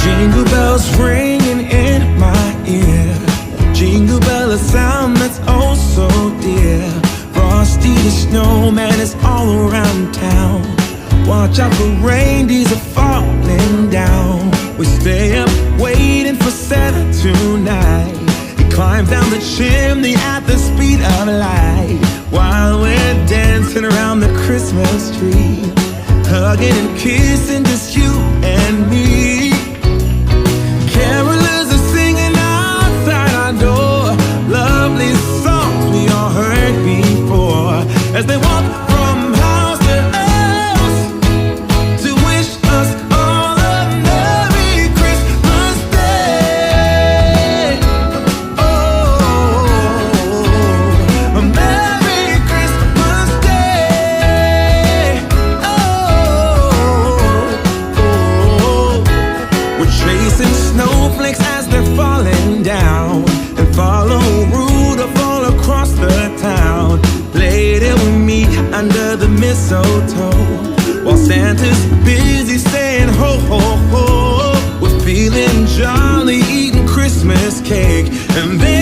Jingle bells ringing in my ear. Jingle bell, a sound that's oh so dear. Frosty the snowman is all around town. Watch out for reindeers are falling down. We stay up waiting for Santa tonight. He climbs down the chimney at the speed of light, while we're dancing around the Christmas tree, hugging and kissing just you and me. Carolers are singing outside our door, lovely songs we all heard before, as they walk from house to house to wish us all a Merry Christmas Day. Oh, a Merry Christmas Day. Oh, we're chasing snowflakes as they're falling down, and follow Rudolph all across the town. Later we meet under the mistletoe, while Santa's busy saying ho ho ho. We're feeling jolly, eating Christmas cake, and then